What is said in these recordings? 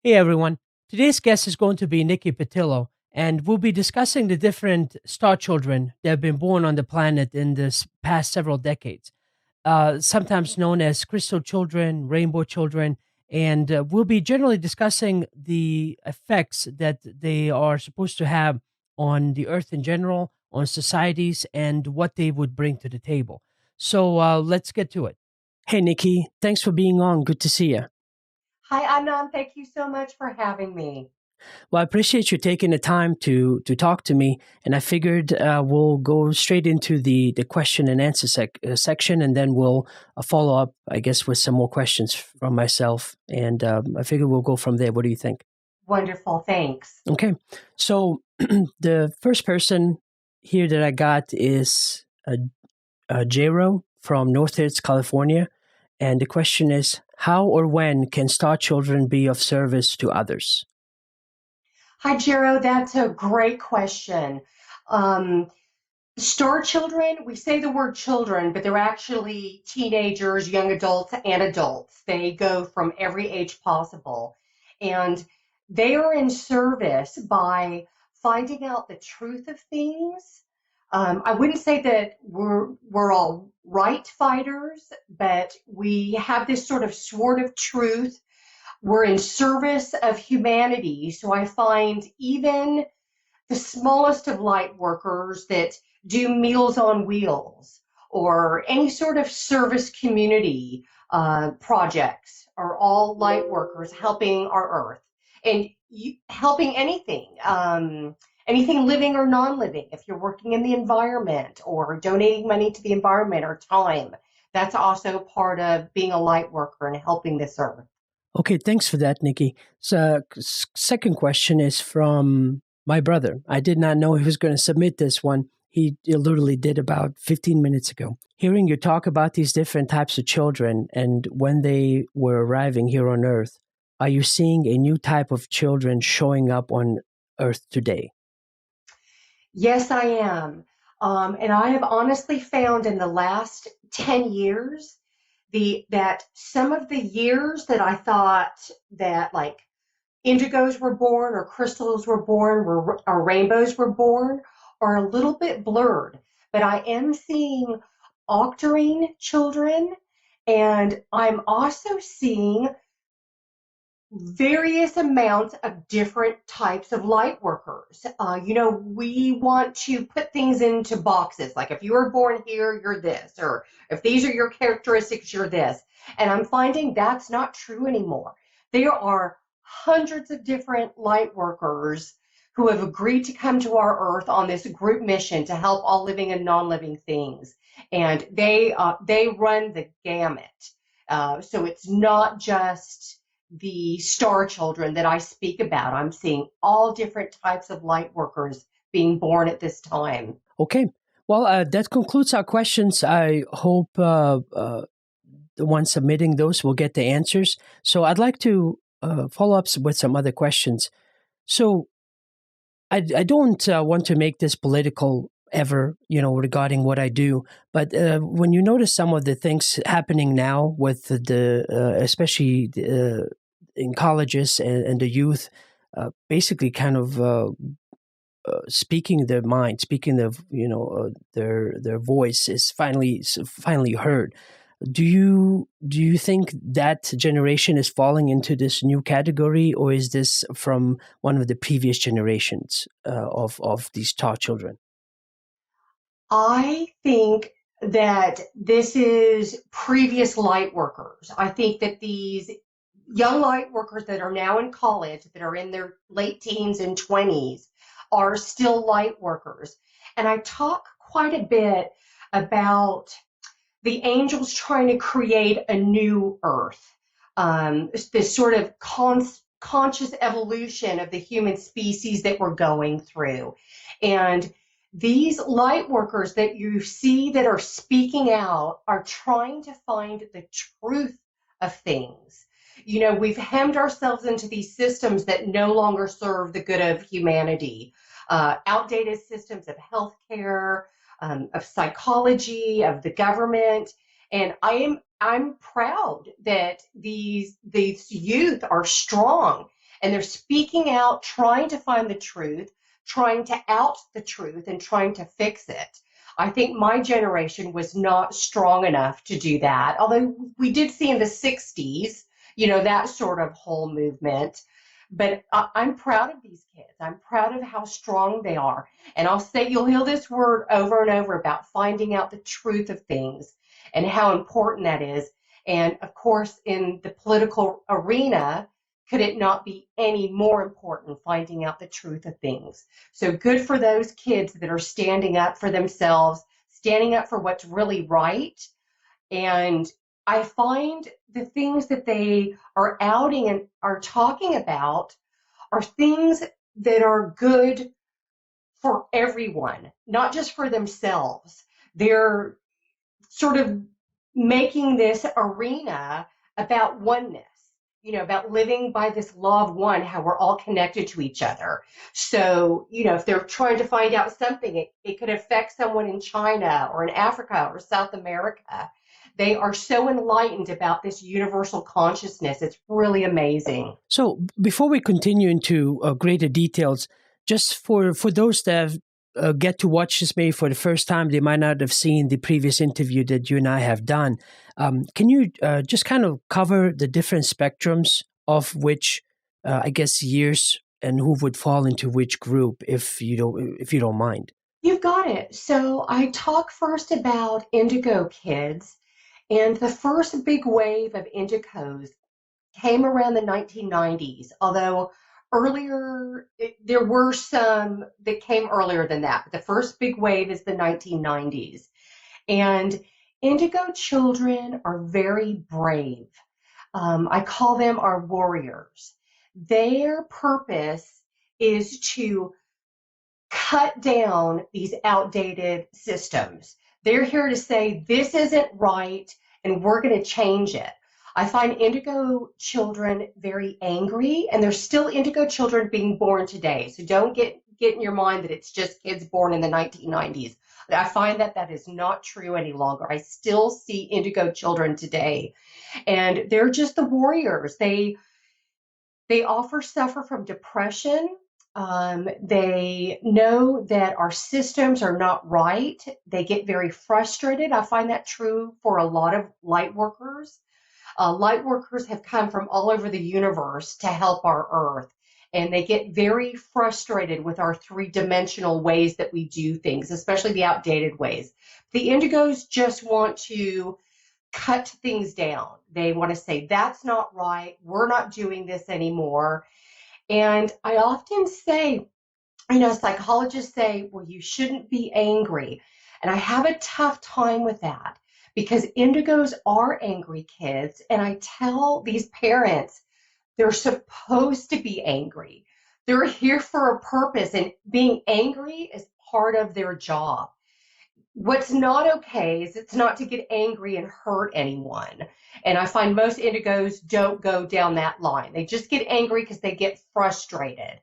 Hey everyone. Today's guest is going to be Nikki Pattillo, and we'll be discussing the different star children that have been born on the planet in this past several decades, sometimes known as crystal children, rainbow children, and we'll be generally discussing the effects that they are supposed to have on the earth in general, on societies, and what they would bring to the table. So let's get to it. Hey Nikki, thanks for being on. Good to see you. Hi, Anand. Thank you so much for having me. Well, I appreciate you taking the time to talk to me, and I figured we'll go straight into the question and answer section, and then we'll follow up, I guess, with some more questions from myself, and I figure we'll go from there. What do you think? Wonderful. Thanks. Okay, so the first person here that I got is Jero from North Hills, California, and the question is, how or when can star children be of service to others? Hi, Jero. That's a great question. Um, Star children, we say the word children, but they're actually teenagers, young adults, and adults. They go from every age possible. And they are in service by finding out the truth of things. I wouldn't say that we're all right fighters, but we have this sort of sword of truth. We're in service of humanity. So I find even the smallest of light workers that do Meals on Wheels or any sort of service community projects are all light workers helping our earth and helping anything living or non-living. If you're working in the environment or donating money to the environment or time, that's also part of being a light worker and helping this earth. Okay, thanks for that, Nikki. So, second question is from my brother. I did not know he was going to submit this one. He literally did about 15 minutes ago. Hearing you talk about these different types of children and when they were arriving here on Earth, are you seeing a new type of children showing up on Earth today? Yes, I am. And I have honestly found in the last 10 years that some of the years that I thought that like indigos were born or crystals were born or rainbows were born are a little bit blurred. But I am seeing octarine children, and I'm also seeing various amounts of different types of light workers. We want to put things into boxes. Like if you were born here, you're this, or if these are your characteristics, you're this. And I'm finding that's not true anymore. There are hundreds of different light workers who have agreed to come to our earth on this group mission to help all living and non-living things. And they run the gamut. So it's not just the star children that I speak about. I'm seeing all different types of light workers being born at this time. Okay. Well, that concludes our questions. I hope the one submitting those will get the answers. So I'd like to follow up with some other questions. So I don't want to make this political ever, regarding what I do. But when you notice some of the things happening now with especially in colleges and the youth, basically kind of speaking their mind, speaking of their voice is finally heard. Do you think that generation is falling into this new category, or is this from one of the previous generations of these star children? I think that this is previous light workers. I think that these young light workers that are now in college, that are in their late teens and 20s, are still light workers. And I talk quite a bit about the angels trying to create a new earth, this sort of conscious evolution of the human species that we're going through. And these light workers that you see that are speaking out are trying to find the truth of things. We've hemmed ourselves into these systems that no longer serve the good of humanity, outdated systems of healthcare, of psychology, of the government. And I'm proud that these youth are strong and they're speaking out, trying to find the truth, trying to out the truth, and trying to fix it. I think my generation was not strong enough to do that, although we did see in the 60s, that sort of whole movement. But I'm proud of these kids. I'm proud of how strong they are. And I'll say, you'll hear this word over and over about finding out the truth of things and how important that is. And of course, in the political arena, could it not be any more important finding out the truth of things? So good for those kids that are standing up for themselves, standing up for what's really right. And I find the things that they are outing and are talking about are things that are good for everyone, not just for themselves. They're sort of making this arena about oneness, about living by this law of one, how we're all connected to each other. So, if they're trying to find out something, it could affect someone in China or in Africa or South America. They are so enlightened about this universal consciousness. It's really amazing. So before we continue into greater details, just for those that get to watch this maybe for the first time, they might not have seen the previous interview that you and I have done. Can you just kind of cover the different spectrums of which, I guess, years and who would fall into which group, if you don't mind? You've got it. So I talk first about indigo kids. And the first big wave of indigos came around the 1990s, although earlier, there were some that came earlier than that. The first big wave is the 1990s. And indigo children are very brave. I call them our warriors. Their purpose is to cut down these outdated systems. They're here to say, this isn't right, and we're going to change it. I find indigo children very angry, and there's still indigo children being born today. So don't get in your mind that it's just kids born in the 1990s. I find that is not true any longer. I still see indigo children today, and they're just the warriors. They suffer from depression. They know that our systems are not right. They get very frustrated. I find that true for a lot of light workers. Light workers have come from all over the universe to help our Earth, and they get very frustrated with our three-dimensional ways that we do things, especially the outdated ways. The indigos just want to cut things down. They want to say, that's not right. We're not doing this anymore. And I often say, psychologists say, well, you shouldn't be angry. And I have a tough time with that because indigos are angry kids. And I tell these parents, they're supposed to be angry. They're here for a purpose, and being angry is part of their job. What's not okay is it's not to get angry and hurt anyone. And I find most indigos don't go down that line. They just get angry because they get frustrated.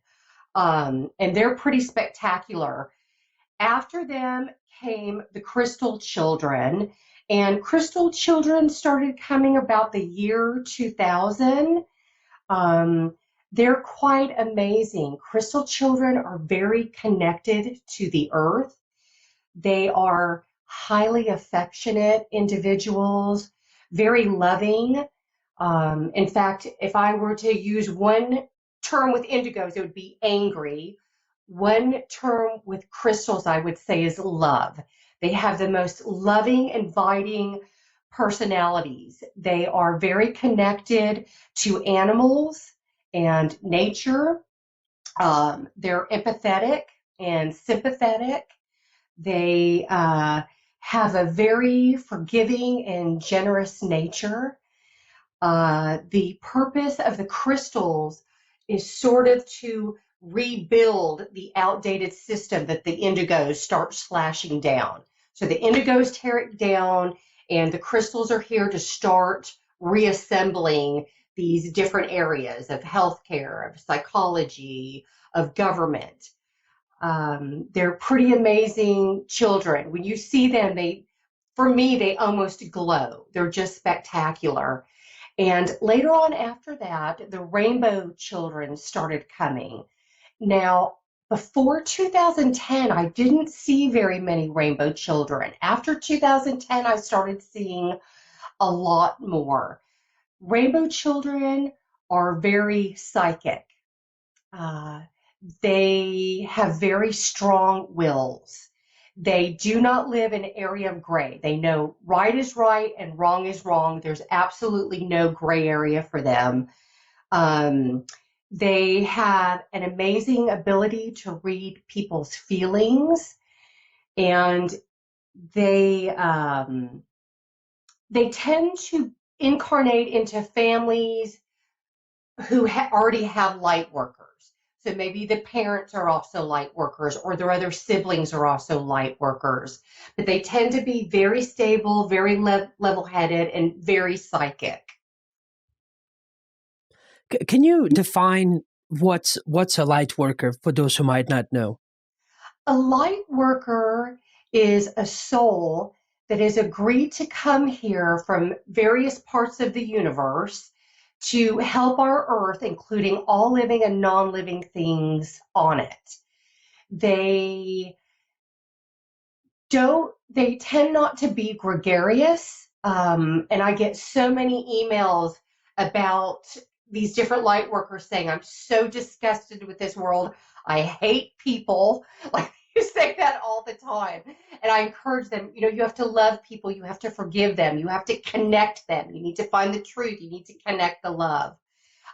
And they're pretty spectacular. After them came the crystal children, and crystal children started coming about the year 2000. They're quite amazing. Crystal children are very connected to the earth. They are highly affectionate individuals, very loving. In fact, if I were to use one term with indigos, it would be angry. One term with crystals, I would say, is love. They have the most loving, inviting personalities. They are very connected to animals and nature. They're empathetic and sympathetic. They have a very forgiving and generous nature. The purpose of the crystals is sort of to rebuild the outdated system that the indigos start slashing down. So the indigos tear it down, and the crystals are here to start reassembling these different areas of healthcare, of psychology, of government. They're pretty amazing children. When you see them, for me, they almost glow. They're just spectacular. And later on after that, the rainbow children started coming. Now, before 2010, I didn't see very many rainbow children. After 2010, I started seeing a lot more. Rainbow children are very psychic. Uh, they have very strong wills. They do not live in an area of gray. They know right is right and wrong is wrong. There's absolutely no gray area for them. Um, they have an amazing ability to read people's feelings, and they um, they tend to incarnate into families who already have light workers. So maybe the parents are also light workers, or their other siblings are also light workers. But they tend to be very stable, very level-headed, and very psychic. Can you define what's a light worker for those who might not know? A light worker is a soul that has agreed to come here from various parts of the universe to help our earth, including all living and non-living things on it. They they tend not to be gregarious. And I get so many emails about these different light workers saying, I'm so disgusted with this world. I hate people. Like, you say that all the time. And I encourage them, you have to love people. You have to forgive them. You have to connect them. You need to find the truth. You need to connect the love.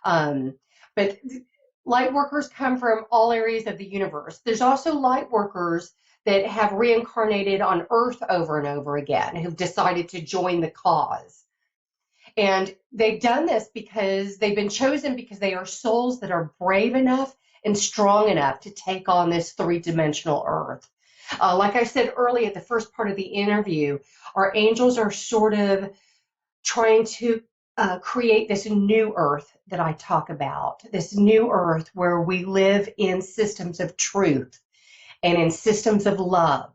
But light workers come from all areas of the universe. There's also light workers that have reincarnated on Earth over and over again, who've decided to join the cause. And they've done this because they've been chosen because they are souls that are brave enough and strong enough to take on this three-dimensional Earth. Like I said earlier at the first part of the interview, our angels are sort of trying to create this new Earth that I talk about, this new Earth where we live in systems of truth and in systems of love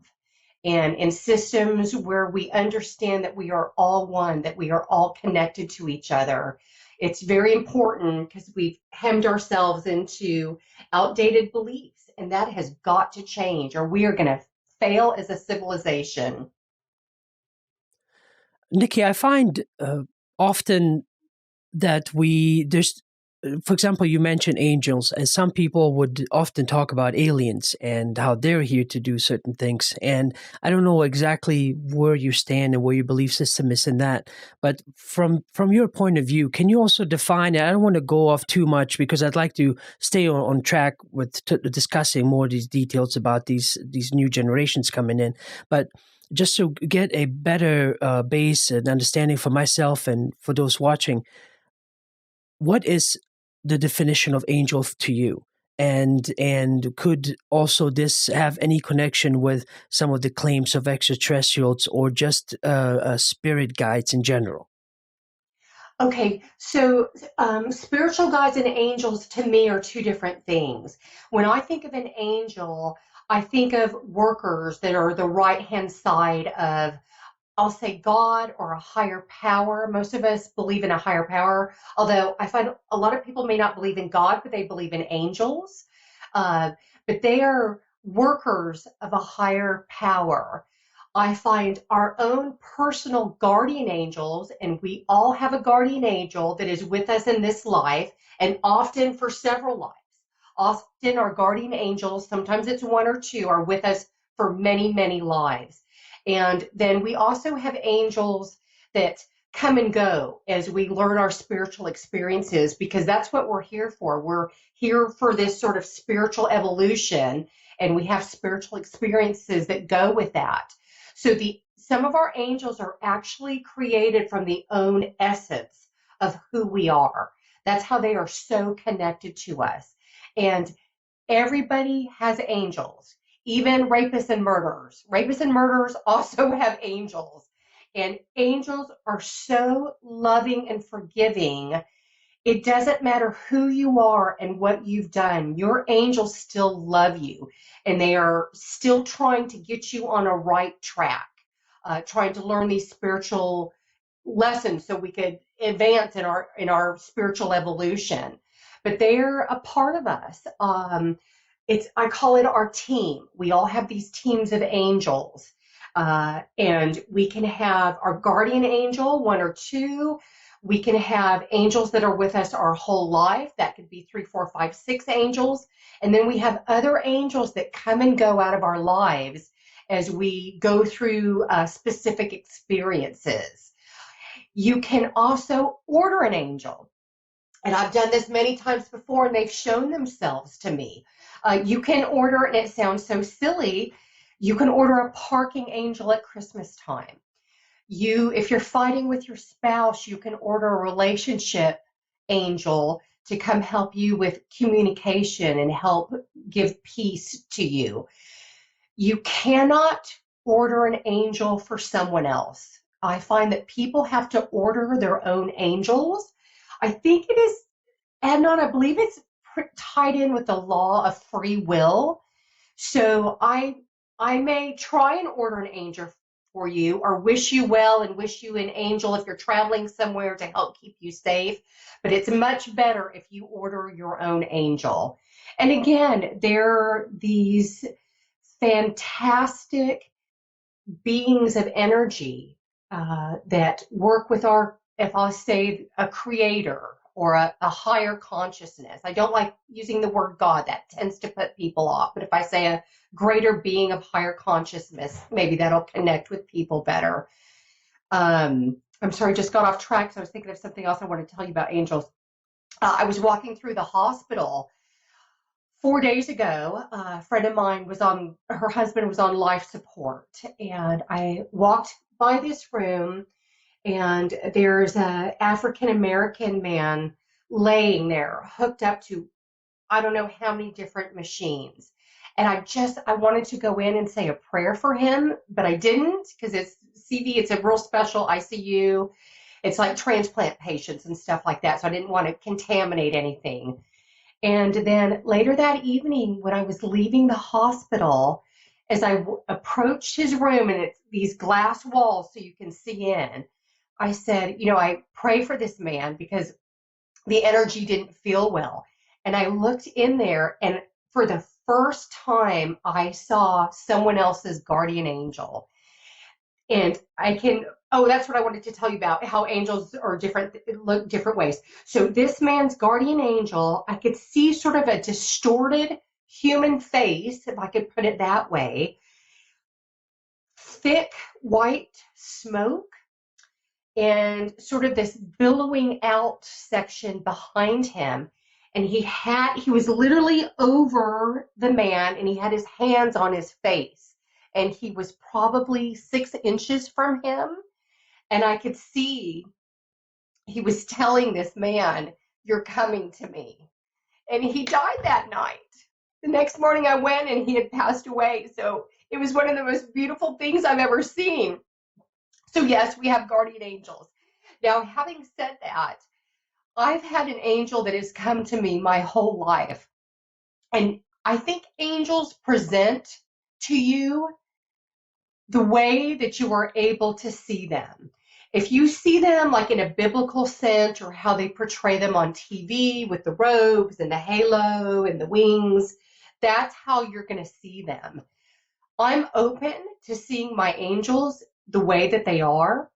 and in systems where we understand that we are all one, that we are all connected to each other. It's very important because we've hemmed ourselves into outdated beliefs, and that has got to change, or we are going to fail as a civilization. Nikki, I find often that there's, for example, you mentioned angels, and some people would often talk about aliens and how they're here to do certain things. And I don't know exactly where you stand and where your belief system is in that. But from your point of view, can you also define it? I don't want to go off too much because I'd like to stay on track with discussing more of these details about these new generations coming in. But just to get a better base and understanding for myself and for those watching, what is the definition of angel to you? And could also this have any connection with some of the claims of extraterrestrials or just spirit guides in general? Okay, so spiritual guides and angels to me are two different things. When I think of an angel, I think of workers that are the right hand side of, I'll say, God or a higher power. Most of us believe in a higher power, although I find a lot of people may not believe in God, but they believe in angels. Uh, but they are workers of a higher power. I find our own personal guardian angels, and we all have a guardian angel that is with us in this life, and often for several lives. Often our guardian angels, sometimes it's one or two, are with us for many, many lives. And then we also have angels that come and go as we learn our spiritual experiences, because that's what we're here for. We're here for this sort of spiritual evolution, and we have spiritual experiences that go with that. So some of our angels are actually created from the own essence of who we are. That's how they are so connected to us. And everybody has angels, even rapists and murderers. Rapists and murderers also have angels. And angels are so loving and forgiving. It doesn't matter who you are and what you've done. Your angels still love you, and they are still trying to get you on a right track, trying to learn these spiritual lessons so we could advance in our spiritual evolution. But they're a part of us. I call it our team. We all have these teams of angels. And we can have our guardian angel, one or two. We can have angels that are with us our whole life. That could be 3, 4, 5, 6 angels. And then we have other angels that come and go out of our lives as we go through specific experiences. You can also order an angel. And I've done this many times before, and they've shown themselves to me. You can order, and it sounds so silly, you can order a parking angel at Christmas time. If you're fighting with your spouse, you can order a relationship angel to come help you with communication and help give peace to you. You cannot order an angel for someone else. I find that people have to order their own angels. I think it is, Adnan, I believe it's tied in with the law of free will. So I may try and order an angel for you, or wish you well and wish you an angel if you're traveling somewhere to help keep you safe. But it's much better if you order your own angel. And again, they're these fantastic beings of energy that work with if I say a creator or a higher consciousness. I don't like using the word God. That tends to put people off. But if I say a greater being of higher consciousness, maybe that'll connect with people better. I'm sorry, just got off track. So I was thinking of something else I wanted to tell you about angels. I was walking through the hospital 4 days ago. A friend of mine her husband was on life support. And I walked by this room, and there's an African-American man laying there hooked up to I don't know how many different machines. And I wanted to go in and say a prayer for him, but I didn't, because it's a real special ICU. It's like transplant patients and stuff like that. So I didn't want to contaminate anything. And then later that evening, when I was leaving the hospital, as I approached his room, and it's these glass walls so you can see in, I said, I pray for this man because the energy didn't feel well. And I looked in there, and for the first time, I saw someone else's guardian angel. And that's what I wanted to tell you about, how angels are different, look different ways. So this man's guardian angel, I could see sort of a distorted human face, if I could put it that way, thick white smoke, and sort of this billowing out section behind him. And he was literally over the man, and he had his hands on his face, and he was probably 6 inches from him. And I could see he was telling this man, "You're coming to me." And he died that night. The next morning I went, and he had passed away. So it was one of the most beautiful things I've ever seen. So yes, we have guardian angels. Now, having said that, I've had an angel that has come to me my whole life. And I think angels present to you the way that you are able to see them. If you see them like in a biblical sense, or how they portray them on TV with the robes and the halo and the wings, that's how you're going to see them. I'm open to seeing my angels the way that they are.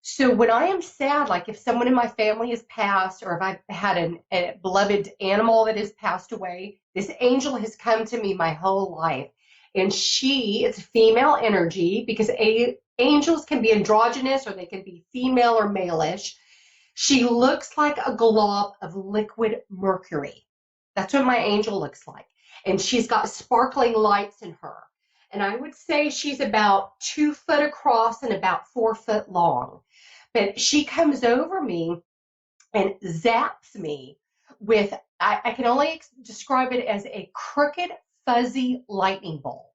So when I am sad, like if someone in my family has passed, or if I've had a beloved animal that has passed away, this angel has come to me my whole life. And it's female energy, because angels can be androgynous, or they can be female or male-ish. She looks like a glob of liquid mercury. That's what my angel looks like. And she's got sparkling lights in her. And I would say she's about 2 foot across and about 4 foot long. But she comes over me and zaps me with, I can only describe it as a crooked, fuzzy lightning bolt.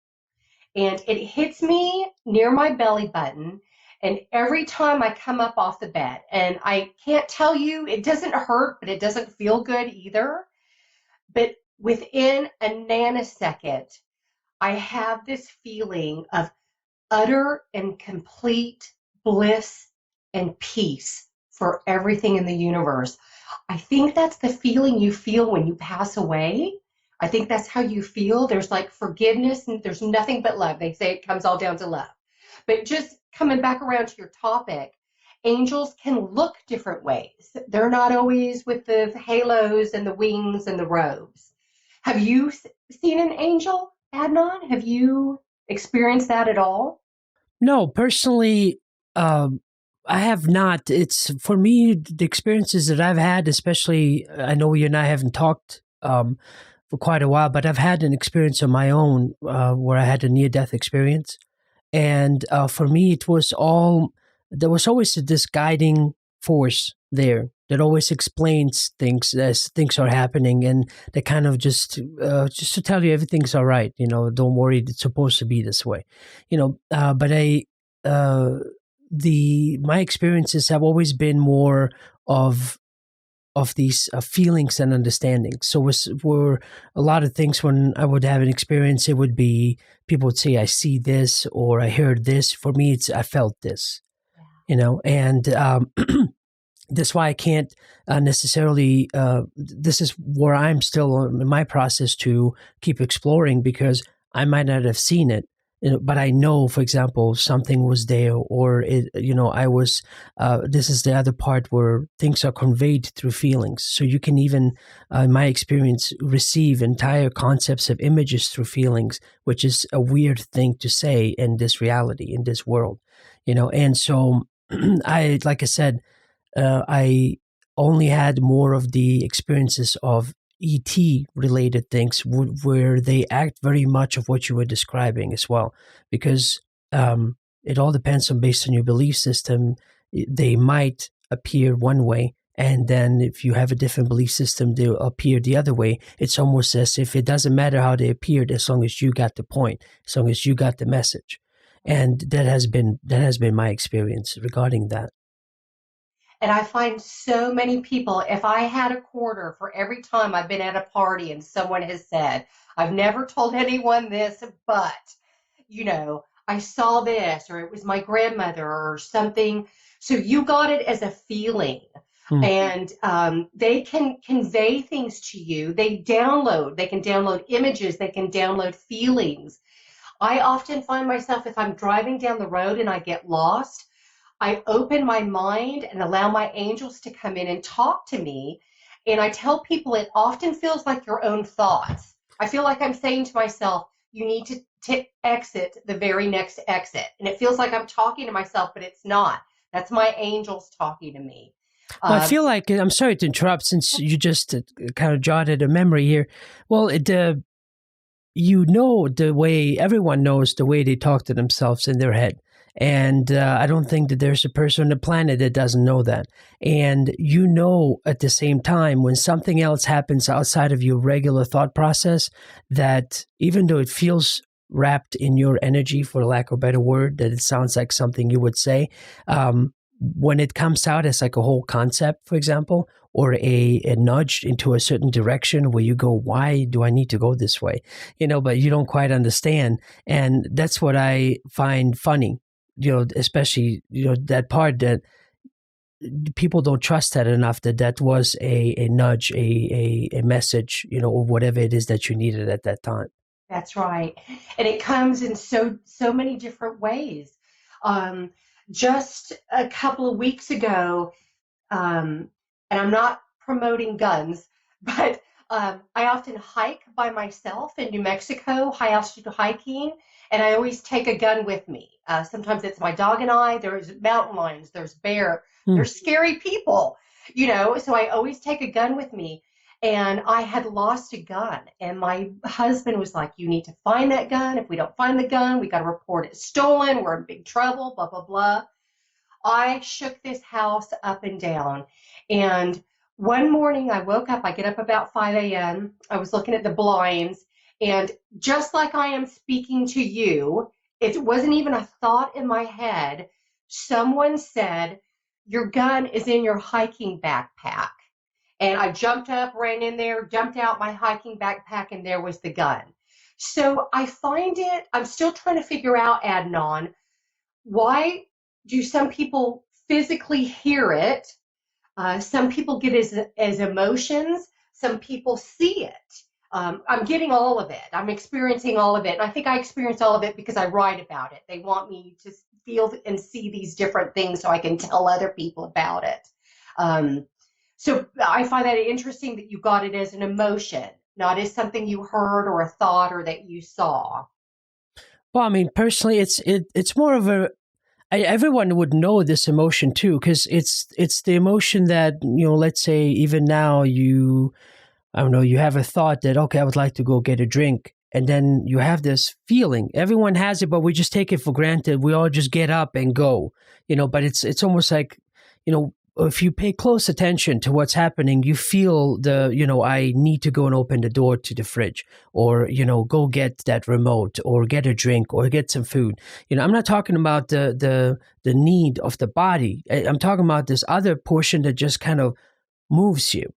And it hits me near my belly button. And every time I come up off the bed, and I can't tell you, it doesn't hurt, but it doesn't feel good either. But within a nanosecond, I have this feeling of utter and complete bliss and peace for everything in the universe. I think that's the feeling you feel when you pass away. I think that's how you feel. There's like forgiveness and there's nothing but love. They say it comes all down to love. But just coming back around to your topic, angels can look different ways. They're not always with the halos and the wings and the robes. Have you seen an angel, Adnan? Have you experienced that at all? No, personally, I have not. It's for me the experiences that I've had, especially I know you and I haven't talked for quite a while, but I've had an experience of my own where I had a near death experience, and for me it was all there was always this guiding force there that always explains things as things are happening, and that kind of just to tell you everything's all right, don't worry, it's supposed to be this way, but I uh the my experiences have always been more of these feelings and understandings. So was were a lot of things when I would have an experience, it would be people would say, "I see this" or "I heard this." For me, it's "I felt this," and that's why I can't necessarily. This is where I'm still in my process to keep exploring because I might not have seen it, but I know, for example, something was there, or I was. This is the other part where things are conveyed through feelings. So you can even, in my experience, receive entire concepts of images through feelings, which is a weird thing to say in this reality, in this world, And so, like I said, I only had more of the experiences of ET related things where they act very much of what you were describing as well, because it all depends on based on your belief system. They might appear one way, and then if you have a different belief system, they'll appear the other way. It's almost as if it doesn't matter how they appeared as long as you got the point, as long as you got the message, and that has been my experience regarding that. And I find so many people, if I had a quarter for every time I've been at a party and someone has said, I've never told anyone this, but, I saw this, or it was my grandmother, or something. So you got it as a feeling. Hmm. And they can convey things to you. They can download images, they can download feelings. I often find myself, if I'm driving down the road and I get lost, I open my mind and allow my angels to come in and talk to me. And I tell people it often feels like your own thoughts. I feel like I'm saying to myself, you need to exit the very next exit. And it feels like I'm talking to myself, but it's not. That's my angels talking to me. Well, I Um, feel like I'm sorry to interrupt since you just kind of jotted a memory here. Well, the way everyone knows the way they talk to themselves in their head. And I don't think that there's a person on the planet that doesn't know that. And at the same time, when something else happens outside of your regular thought process, that even though it feels wrapped in your energy, for lack of a better word, that it sounds like something you would say, when it comes out as like a whole concept, for example, or a nudge into a certain direction where you go, why do I need to go this way? But you don't quite understand. And that's what I find funny, especially, that part that people don't trust that enough, that was a nudge, a message, or whatever it is that you needed at that time. that's right. And it comes in so many different ways. Um, just a couple of weeks ago, and I'm not promoting guns, but I often hike by myself in New Mexico, high altitude hiking, and I always take a gun with me. Sometimes it's my dog and I. There's mountain lions, there's bear, Hmm. there's scary people, so I always take a gun with me. And I had lost a gun, and my husband was like, "You need to find that gun. If we don't find the gun, we got to report it stolen. We're in big trouble, blah, blah, blah." I shook this house up and down. And one morning I woke up, I get up about 5 a.m. I was looking at the blinds, and just like I am speaking to you, it wasn't even a thought in my head. Someone said, "Your gun is in your hiking backpack." And I jumped up, ran in there, jumped out my hiking backpack, and there was the gun. So I find I'm still trying to figure out, Adnan, why do some people physically hear it. Some people get as emotions. Some people see it. I'm getting all of it. I'm experiencing all of it. And I think I experience all of it because I write about it. They want me to feel and see these different things so I can tell other people about it. So I find that interesting that you got it as an emotion, not as something you heard or a thought or that you saw. Well, I mean, personally, it's more of a everyone would know this emotion too, because it's the emotion that, let's say even now I don't know, you have a thought that, okay, I would like to go get a drink, and then you have this feeling. Everyone has it, but we just take it for granted. We all just get up and go, but it's almost like, if you pay close attention to what's happening, you feel I need to go and open the door to the fridge, or, go get that remote, or get a drink, or get some food. I'm not talking about the need of the body. I'm talking about this other portion that just kind of moves you,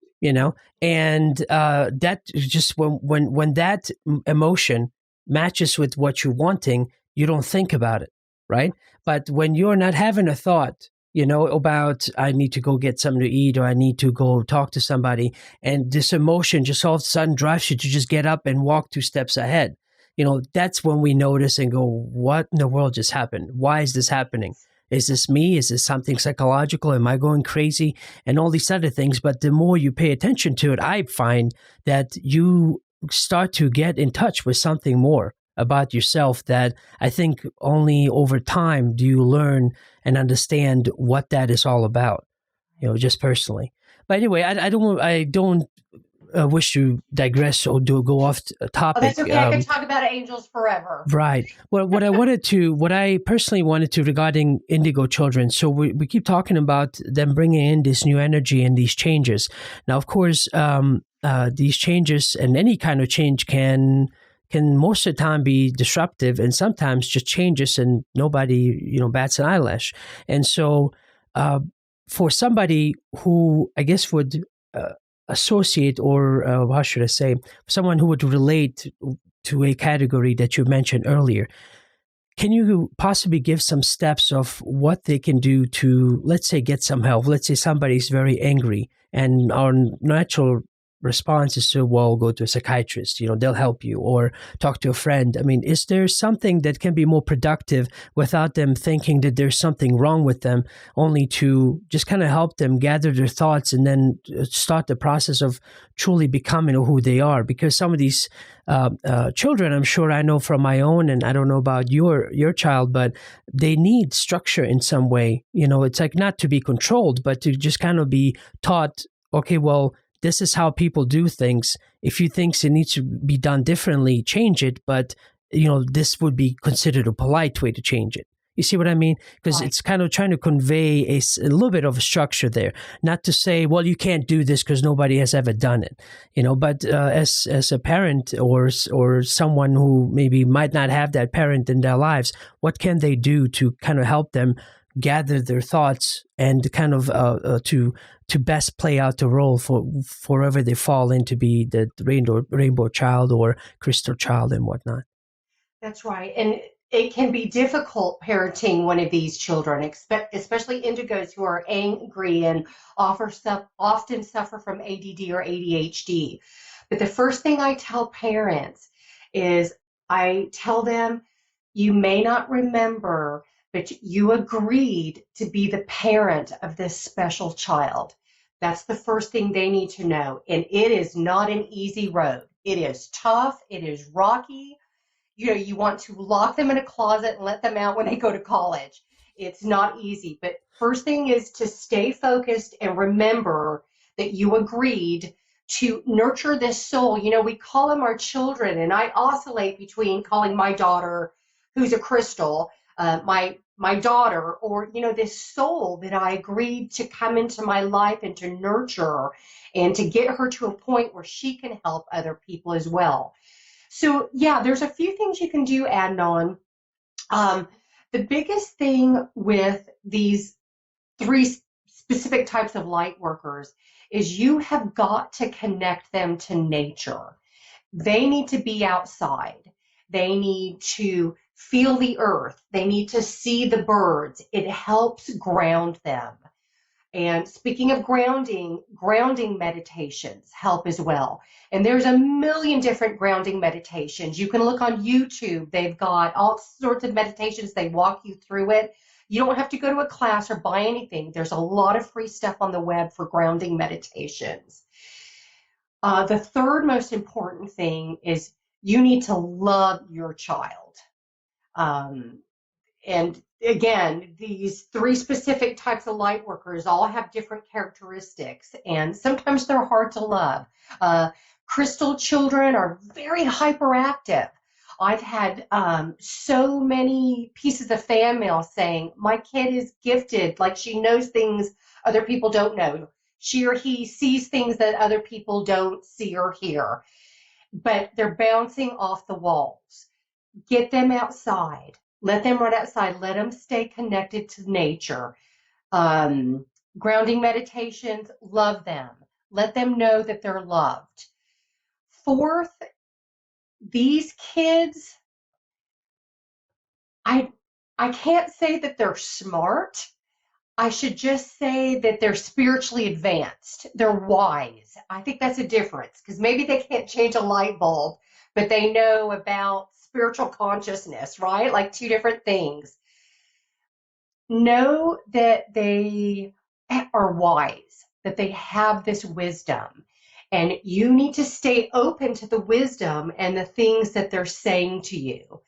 and that just when that emotion matches with what you're wanting, you don't think about it, right? But when you're not having a thought, about I need to go get something to eat, or I need to go talk to somebody, and this emotion just all of a sudden drives you to just get up and walk 2 steps ahead. That's when we notice and go, what in the world just happened? Why is this happening? Is this me? Is this something psychological? Am I going crazy? And all these other things. But the more you pay attention to it, I find that you start to get in touch with something more about yourself, that I think only over time do you learn and understand what that is all about, just personally. But anyway, I don't wish to digress or go off topic. Oh, that's okay. I could talk about angels forever. Right. Well, what I personally wanted to regarding indigo children. So we keep talking about them bringing in this new energy and these changes. Now, of course, these changes and any kind of change can most of the time be disruptive, and sometimes just changes and nobody, bats an eyelash. And so for somebody who I guess would associate, or how should I say, someone who would relate to a category that you mentioned earlier, can you possibly give some steps of what they can do to, let's say, get some help? Let's say somebody's very angry, and our natural response is to, well, go to a psychiatrist, they'll help you, or talk to a friend. I mean, is there something that can be more productive without them thinking that there's something wrong with them, only to just kind of help them gather their thoughts and then start the process of truly becoming who they are? Because some of these children, I'm sure I know from my own, and I don't know about your child, but they need structure in some way. It's like not to be controlled, but to just kind of be taught, okay, well, this is how people do things. If you think it needs to be done differently, change it. But, this would be considered a polite way to change it. You see what I mean? Because it's kind of trying to convey a little bit of a structure there. Not to say, well, you can't do this because nobody has ever done it. But as a parent or someone who maybe might not have that parent in their lives, what can they do to kind of help them gather their thoughts and kind of to best play out the role for wherever they fall in, to be the rainbow child or crystal child and whatnot? That's right. And it can be difficult parenting one of these children, especially indigos who are angry and often suffer from ADD or ADHD. But the first thing I tell parents is I tell them, you may not remember, but you agreed to be the parent of this special child. That's the first thing they need to know. And it is not an easy road. It is tough. It is rocky. You want to lock them in a closet and let them out when they go to college. It's not easy. But first thing is to stay focused and remember that you agreed to nurture this soul. We call them our children, and I oscillate between calling my daughter, who's a crystal, my daughter, or this soul that I agreed to come into my life and to nurture and to get her to a point where she can help other people as well. So yeah, there's a few things you can do, Adnan. The biggest thing with these 3 specific types of light workers is you have got to connect them to nature. They need to be outside. They need to feel the earth. They need to see the birds. It helps ground them. And speaking of grounding, grounding meditations help as well. And there's a million different grounding meditations. You can look on YouTube. They've got all sorts of meditations. They walk you through it. You don't have to go to a class or buy anything. There's a lot of free stuff on the web for grounding meditations. The third most important thing is you need to love your child. And again, these three specific types of light workers all have different characteristics, and sometimes they're hard to love. Crystal children are very hyperactive. I've had so many pieces of fan mail saying, my kid is gifted, like she knows things other people don't know. She or he sees things that other people don't see or hear, but they're bouncing off the walls. Get them outside. Let them run outside. Let them stay connected to nature. Grounding meditations, love them. Let them know that they're loved. Fourth, these kids, I can't say that they're smart. I should just say that they're spiritually advanced. They're wise. I think that's a difference, because maybe they can't change a light bulb, but they know about spiritual consciousness, right? Like two different things. Know that they are wise, that they have this wisdom, and you need to stay open to the wisdom and the things that they're saying to you.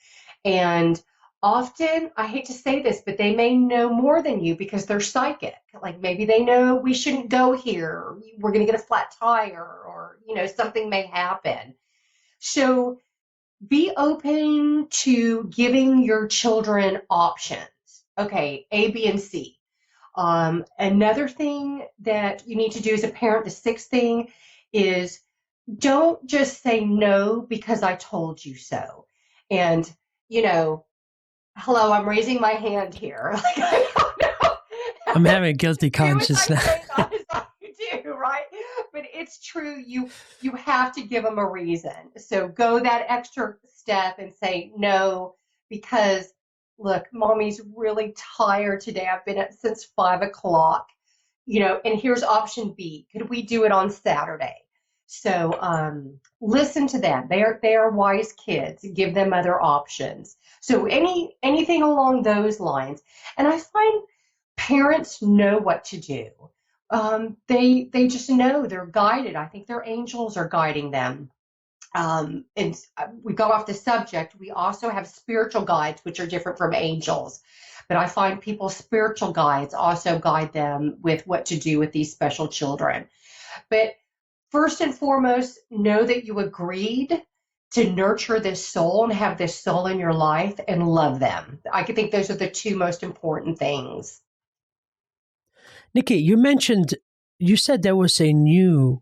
And often, I hate to say this, but they may know more than you because they're psychic. Like maybe they know we shouldn't go here, we're going to get a flat tire, or something may happen. So be open to giving your children options. Okay, A, B, and C. Another thing that you need to do as a parent, the sixth thing, is don't just say no because I told you so. And, hello, I'm raising my hand here. Like, I don't know. I'm having a guilty conscience now. You do, right? But it's true. You have to give them a reason. So go that extra step and say no, because look, mommy's really tired today. I've been up since 5:00. And here's option B. Could we do it on Saturday? So listen to them. They are wise kids. Give them other options. So anything along those lines. And I find parents know what to do. They just know, they're guided. I think their angels are guiding them. And we got off the subject. We also have spiritual guides, which are different from angels. But I find people's spiritual guides also guide them with what to do with these special children. But first and foremost, know that you agreed to nurture this soul and have this soul in your life and love them. I think those are the two most important things. Nikki, you said there was a new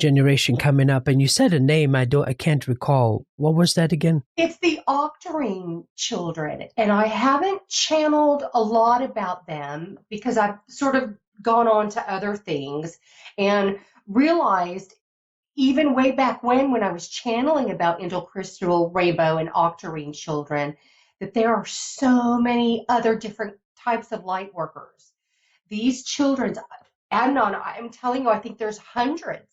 generation coming up, and you said a name I can't recall. What was that again? It's the Octarine children, and I haven't channeled a lot about them because I've sort of gone on to other things and realized even way back when I was channeling about angel crystal, rainbow, and Octarine children, that there are so many other different types of light workers. These children, Adnan, I'm telling you, I think there's hundreds.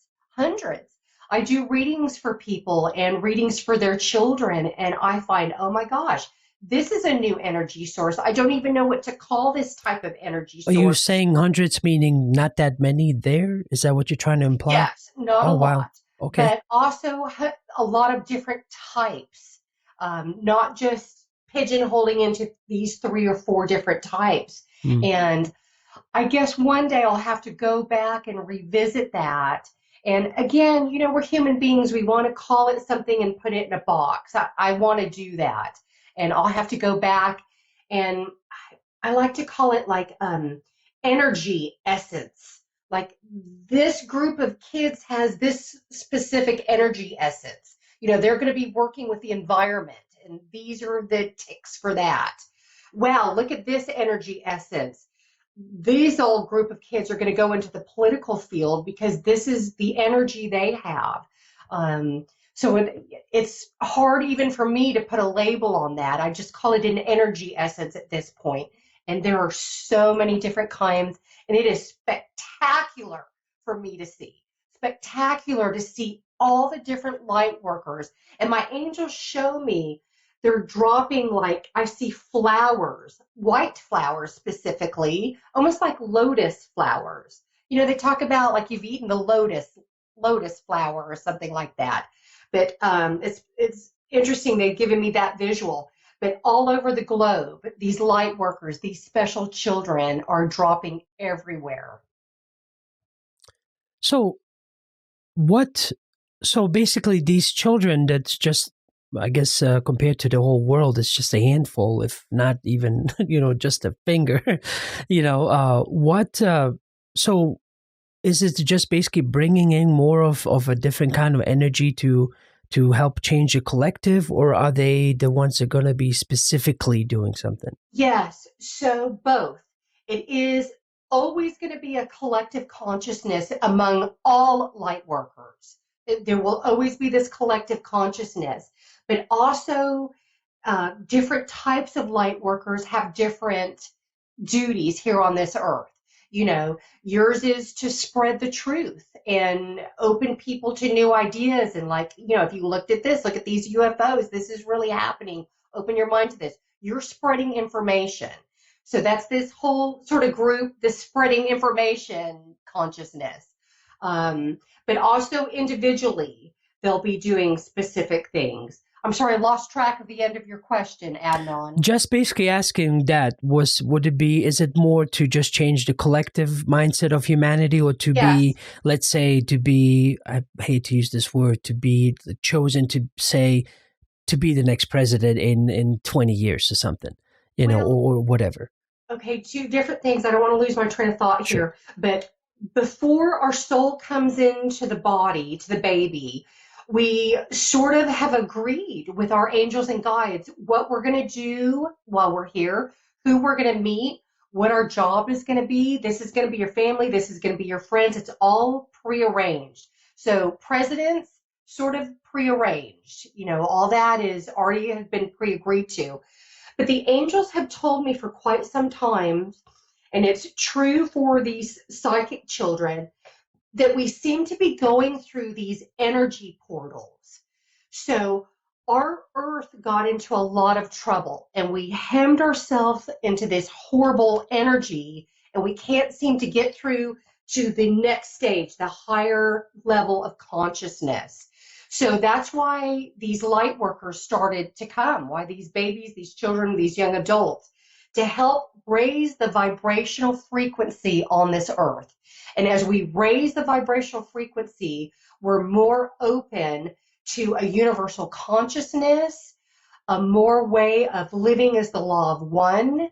I do readings for people and readings for their children, and I find, oh my gosh, this is a new energy source. I don't even know what to call this type of energy source. Are you saying hundreds, meaning not that many there? Is that what you're trying to imply? Yes, not a lot. Okay. But also a lot of different types, not just pigeonholing into these 3 or 4 different types. And I guess one day I'll have to go back and revisit that. And again, we're human beings. We want to call it something and put it in a box. I want to do that. And I'll have to go back, and I like to call it like energy essence. Like this group of kids has this specific energy essence. They're going to be working with the environment, and these are the ticks for that. Wow, look at this energy essence. These old group of kids are going to go into the political field because this is the energy they have. So it's hard even for me to put a label on that. I just call it an energy essence at this point. And there are so many different kinds, and it is spectacular for me to see. Spectacular to see all the different light workers. And my angels show me they're dropping, like I see flowers, white flowers specifically, almost like lotus flowers. You know, they talk about like you've eaten the lotus flower or something like that. But it's interesting they've given me that visual. But all over the globe, these light workers, these special children are dropping everywhere. So what? So basically, these children that's just, I guess, compared to the whole world, it's just a handful, if not even, just a finger. What? So is it just basically bringing in more of a different kind of energy to help change the collective, or are they the ones that are going to be specifically doing something? Yes, so both. It is always going to be a collective consciousness among all light workers. There will always be this collective consciousness, but also different types of light workers have different duties here on this earth. You know, yours is to spread the truth and open people to new ideas. And like, if you looked at this, look at these UFOs, this is really happening. Open your mind to this. You're spreading information. So that's this whole sort of group, this spreading information consciousness. But also individually, they'll be doing specific things. I'm sorry, I lost track of the end of your question, Adnan. Just basically asking that is it more to just change the collective mindset of humanity, or to Yes. be, let's say, I hate to use this word, to be chosen to be the next president in 20 years or something, or whatever. Okay, two different things. I don't want to lose my train of thought here, but before our soul comes into the body, to the baby, we sort of have agreed with our angels and guides what we're going to do while we're here, who we're going to meet, what our job is going to be. This is going to be your family. This is going to be your friends. It's all prearranged. So presidents sort of prearranged, all that is already have been pre-agreed to. But the angels have told me for quite some time, and it's true for these psychic children, that we seem to be going through these energy portals. So our earth got into a lot of trouble, and we hemmed ourselves into this horrible energy, and we can't seem to get through to the next stage, the higher level of consciousness. So that's why these light workers started to come, why these babies, these children, these young adults, to help raise the vibrational frequency on this earth. And as we raise the vibrational frequency, we're more open to a universal consciousness, a more way of living as the law of one,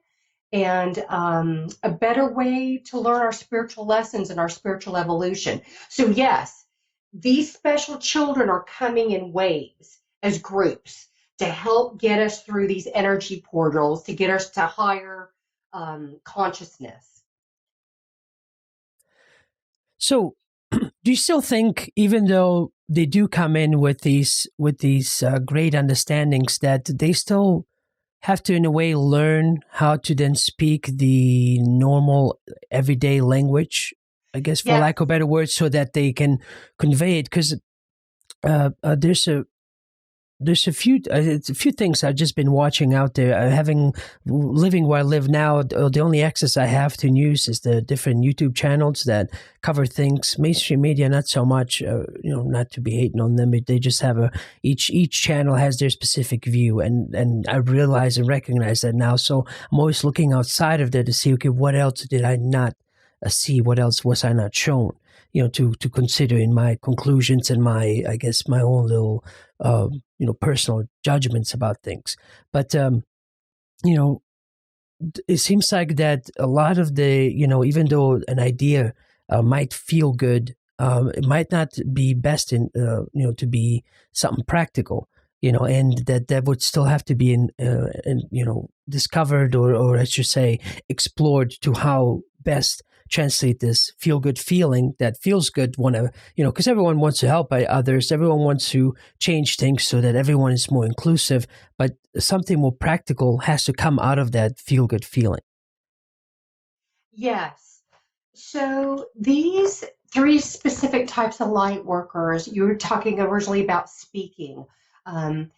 and a better way to learn our spiritual lessons and our spiritual evolution. So yes, these special children are coming in waves as groups to help get us through these energy portals, to get us to higher consciousness. So, do you still think, even though they do come in with these great understandings, that they still have to, in a way, learn how to then speak the normal everyday language, I guess, for lack of better words, so that they can convey it? Because there's a few things I've just been watching out there. Living where I live now, the only access I have to news is the different YouTube channels that cover things. Mainstream media, not so much. Not to be hating on them, but they just have each channel has their specific view, and I realize and recognize that now. So I'm always looking outside of there to see, okay, what else did I not see? What else was I not shown? To consider in my conclusions and my own little, personal judgments about things. But, it seems like that a lot of the, even though an idea might feel good, it might not be best to be something practical, and that would still have to be discovered, or I should say explored, to how best translate this feel good feeling that feels good, want to, because everyone wants to help by others, everyone wants to change things so that everyone is more inclusive, but something more practical has to come out of that feel good feeling. Yes. So these three specific types of light workers, you were talking originally about speaking. Um,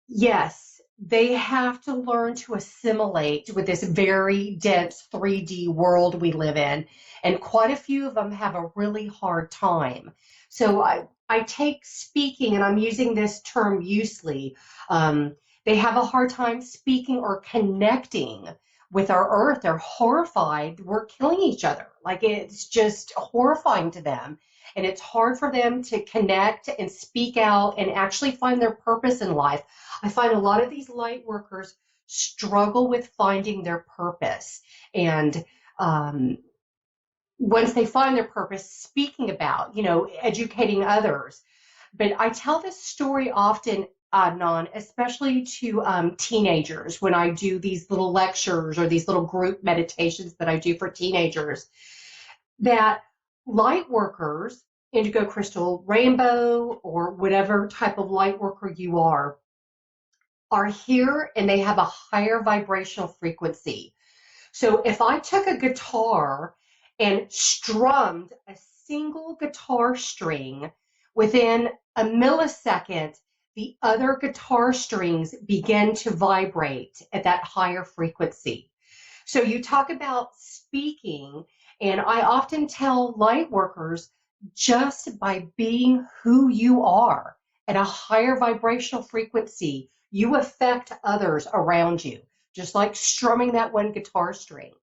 yes, they have to learn to assimilate with this very dense 3D world we live in. And quite a few of them have a really hard time. So I take speaking, and I'm using this term loosely. They have a hard time speaking or connecting with our earth. They're horrified. We're killing each other. Like, it's just horrifying to them. And it's hard for them to connect and speak out and actually find their purpose in life. I find a lot of these light workers struggle with finding their purpose. And once they find their purpose, speaking about, educating others. But I tell this story often, Adnan, especially to teenagers when I do these little lectures or these little group meditations that I do for teenagers, that light workers, indigo, crystal, rainbow, or whatever type of light worker you are here, and they have a higher vibrational frequency. So if I took a guitar and strummed a single guitar string, within a millisecond, the other guitar strings begin to vibrate at that higher frequency. So you talk about speaking, and I often tell light workers, just by being who you are at a higher vibrational frequency, you affect others around you, just like strumming that one guitar string.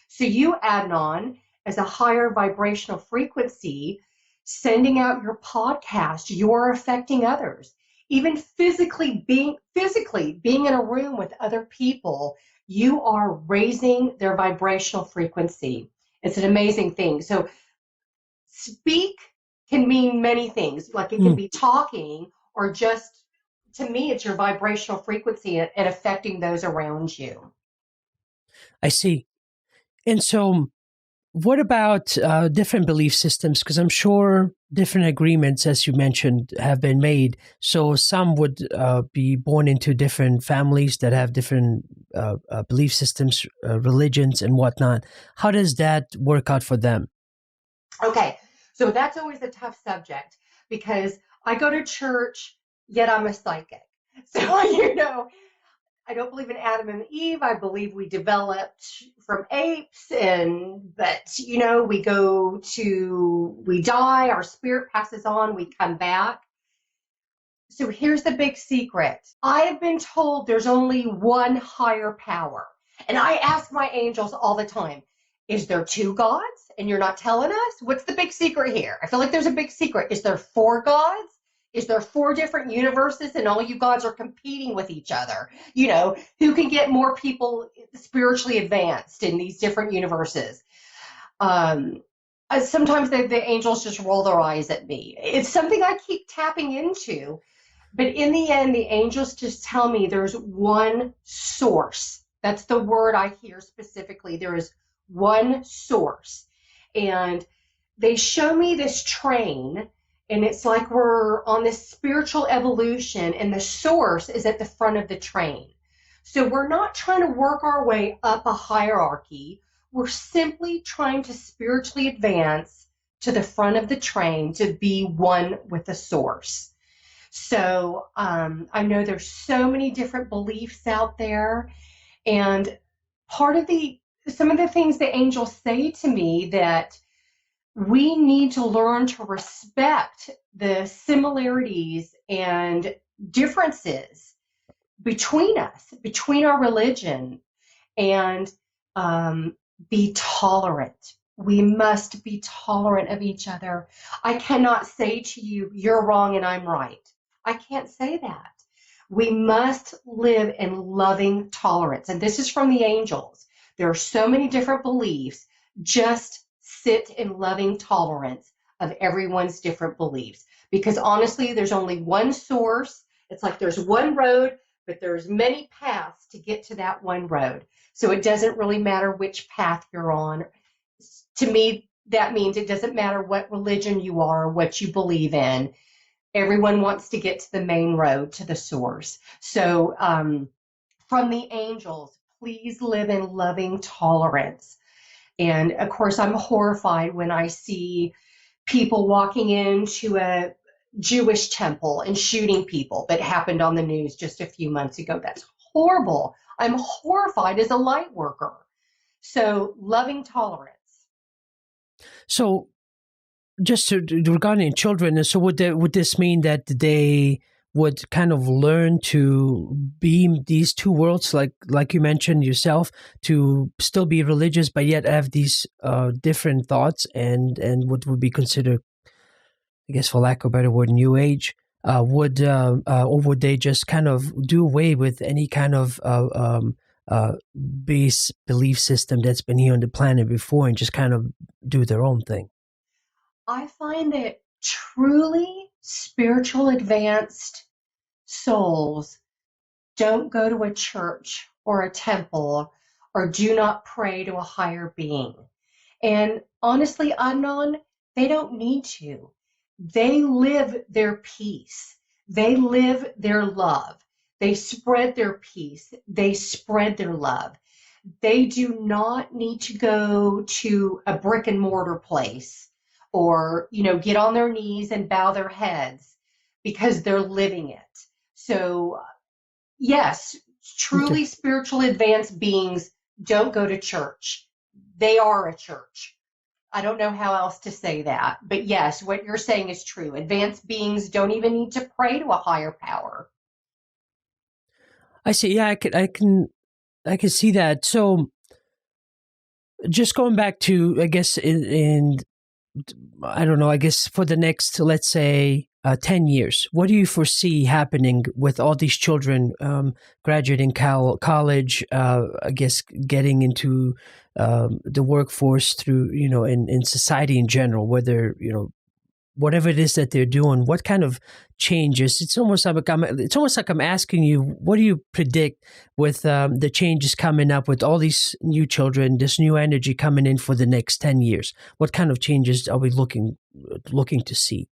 So you, Adnan, as a higher vibrational frequency, sending out your podcast, you're affecting others. Even physically being in a room with other people, you are raising their vibrational frequency. It's an amazing thing. So speak can mean many things. Like, it can be talking, or just, to me, it's your vibrational frequency and affecting those around you. I see. And so, what about different belief systems? Because I'm sure different agreements, as you mentioned, have been made. So some would be born into different families that have different belief systems, religions, and whatnot. How does that work out for them? Okay, so that's always a tough subject, because I go to church, yet I'm a psychic. So, I don't believe in Adam and Eve. I believe we developed from apes, but we die, our spirit passes on, we come back. So here's the big secret. I have been told there's only one higher power. And I ask my angels all the time, is there two gods and you're not telling us? What's the big secret here? I feel like there's a big secret. Is there four gods? Is there four different universes and all you gods are competing with each other? Who can get more people spiritually advanced in these different universes? Sometimes the angels just roll their eyes at me. It's something I keep tapping into. But in the end, the angels just tell me there's one source. That's the word I hear specifically. There is one source. And they show me this train, and it's like we're on this spiritual evolution, and the source is at the front of the train. So we're not trying to work our way up a hierarchy. We're simply trying to spiritually advance to the front of the train to be one with the source. So I know there's so many different beliefs out there, and some of the things the angels say to me, that we need to learn to respect the similarities and differences between us, between our religion, and be tolerant. We must be tolerant of each other. I cannot say to you, you're wrong and I'm right. I can't say that. We must live in loving tolerance. And this is from the angels. There are so many different beliefs. Just sit in loving tolerance of everyone's different beliefs. Because honestly, there's only one source. It's like there's one road, but there's many paths to get to that one road. So it doesn't really matter which path you're on. To me, that means it doesn't matter what religion you are, what you believe in. Everyone wants to get to the main road, to the source. So, from the angels, please live in loving tolerance. And of course, I'm horrified when I see people walking into a Jewish temple and shooting people. That happened on the news just a few months ago. That's horrible. I'm horrified as a light worker. So, loving tolerance. So, just regarding children, so would this mean that they would kind of learn to beam these two worlds, like you mentioned yourself, to still be religious but yet have these different thoughts, and what would be considered, I guess, for lack of a better word, new age? Or would they just kind of do away with any kind of base belief system that's been here on the planet before and just kind of do their own thing? I find that truly spiritual advanced souls don't go to a church or a temple or do not pray to a higher being. And honestly, Adnan, they don't need to. They live their peace. They live their love. They spread their peace. They spread their love. They do not need to go to a brick and mortar place or, get on their knees and bow their heads because they're living it. So, yes, Okay. truly spiritual advanced beings don't go to church. They are a church. I don't know how else to say that. But yes, what you're saying is true. Advanced beings don't even need to pray to a higher power. I see. Yeah, I can see that. So, just going back to, I guess, in I don't know, I guess for the next, let's say, 10 years, what do you foresee happening with all these children graduating college, I guess getting into the workforce through, in society in general, whether, whatever it is that they're doing, what kind of changes? It's almost like I'm asking you, what do you predict with the changes coming up with all these new children, this new energy coming in for the next 10 years? What kind of changes are we looking to see?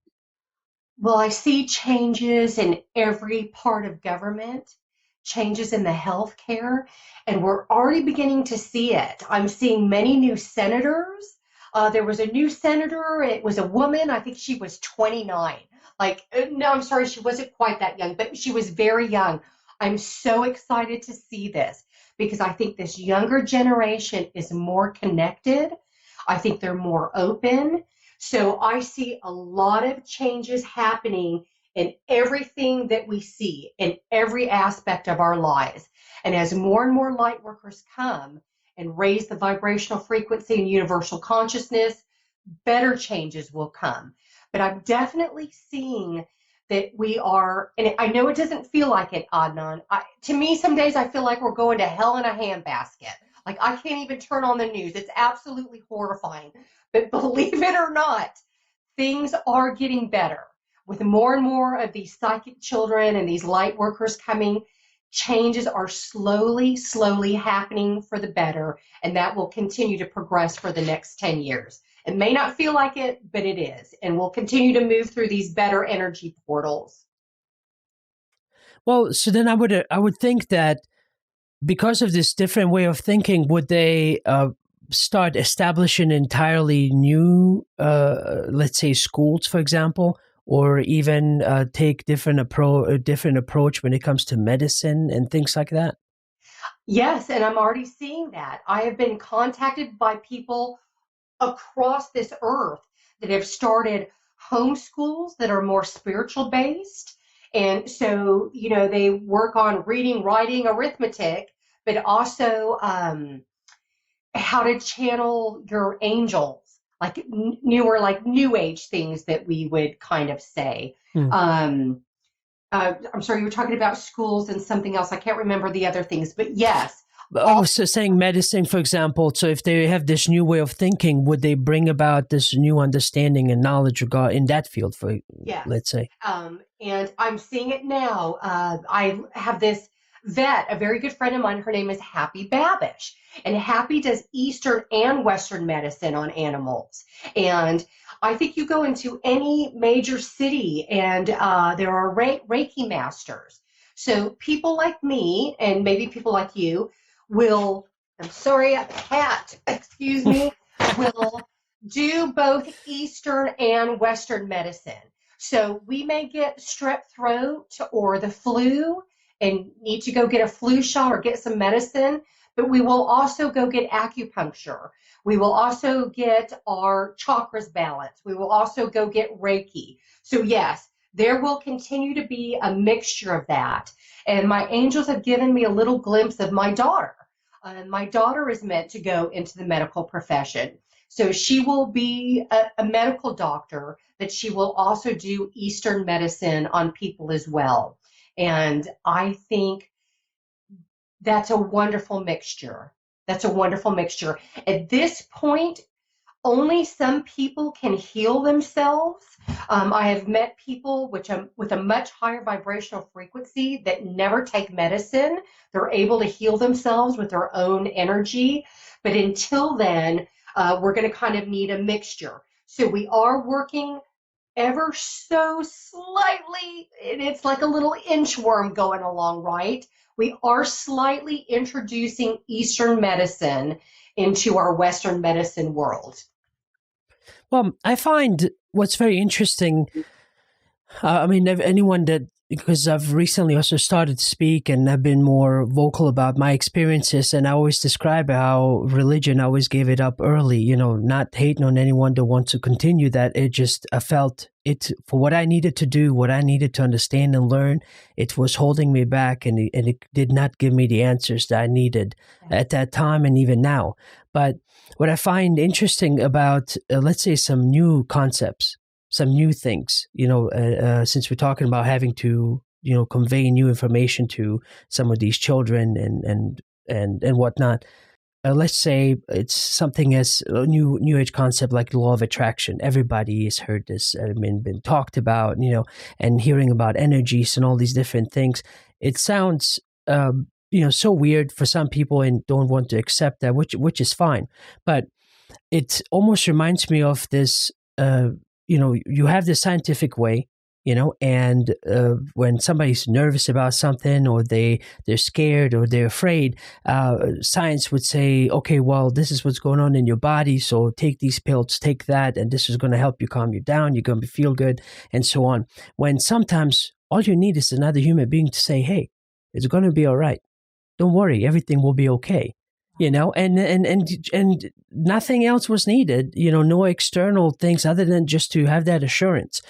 Well, I see changes in every part of government, changes in the healthcare, and we're already beginning to see it. I'm seeing many new senators. There was a new senator. It was a woman. I think she was 29. No, I'm sorry, she wasn't quite that young, but she was very young. I'm so excited to see this because I think this younger generation is more connected. I think they're more open. So I see a lot of changes happening in everything that we see, in every aspect of our lives. And as more and more light workers come and raise the vibrational frequency and universal consciousness, better changes will come. But I'm definitely seeing that we are, and I know it doesn't feel like it, Adnan. To me, some days I feel like we're going to hell in a handbasket. Like I can't even turn on the news. It's absolutely horrifying. But believe it or not, things are getting better. With more and more of these psychic children and these light workers coming, changes are slowly, slowly happening for the better, and that will continue to progress for the next 10 years. It may not feel like it, but it is, and we'll continue to move through these better energy portals. Well, so then I would think that because of this different way of thinking, would they start establishing entirely new, let's say, schools, for example, or even take a different approach when it comes to medicine and things like that? Yes, and I'm already seeing that. I have been contacted by people across this earth that have started homeschools that are more spiritual based. And so, they work on reading, writing, arithmetic, but also how to channel your angels, like newer, like new age things that we would kind of say. Hmm. I'm sorry, you were talking about schools and something else. I can't remember the other things, but yes. I was just saying medicine, for example. So if they have this new way of thinking, would they bring about this new understanding and knowledge in that field, Yes. let's say? And I'm seeing it now. I have this vet, a very good friend of mine. Her name is Happy Babish. And Happy does Eastern and Western medicine on animals. And I think you go into any major city and there are Reiki masters. So people like me and maybe people like you will, I'm sorry, a cat, excuse me, will do both Eastern and Western medicine. So we may get strep throat or the flu and need to go get a flu shot or get some medicine, but we will also go get acupuncture. We will also get our chakras balanced. We will also go get Reiki. So yes, there will continue to be a mixture of that. And my angels have given me a little glimpse of my daughter. My daughter is meant to go into the medical profession. So she will be a medical doctor, but she will also do Eastern medicine on people as well. And I think that's a wonderful mixture. That's a wonderful mixture. At this point, only some people can heal themselves. I have met people with a much higher vibrational frequency that never take medicine. They're able to heal themselves with their own energy. But until then, we're going to kind of need a mixture. So we are working ever so slightly, and it's like a little inchworm going along, right? We are slightly introducing Eastern medicine into our Western medicine world. Well, I find what's very interesting. I mean, anyone that, because I've recently also started to speak and I've been more vocal about my experiences, and I always describe how religion, I always gave it up early, not hating on anyone that wants to continue that. It just, I felt it for what I needed to do, what I needed to understand and learn. It was holding me back, and it did not give me the answers that I needed at that time and even now. But what I find interesting about, let's say, some new concepts, some new things, since we're talking about having to, convey new information to some of these children and whatnot. Let's say it's something as a new age concept like the law of attraction. Everybody has heard this, been talked about, and hearing about energies and all these different things. It sounds, so weird for some people and don't want to accept that, which is fine. But it almost reminds me of this. You have the scientific way, and when somebody's nervous about something, or they're scared or they're afraid, science would say, okay, well, this is what's going on in your body, so take these pills, take that, and this is going to help you calm you down, you're going to feel good, and so on. When sometimes all you need is another human being to say, hey, it's going to be all right. Don't worry, everything will be okay. And nothing else was needed, no external things other than just to have that assurance,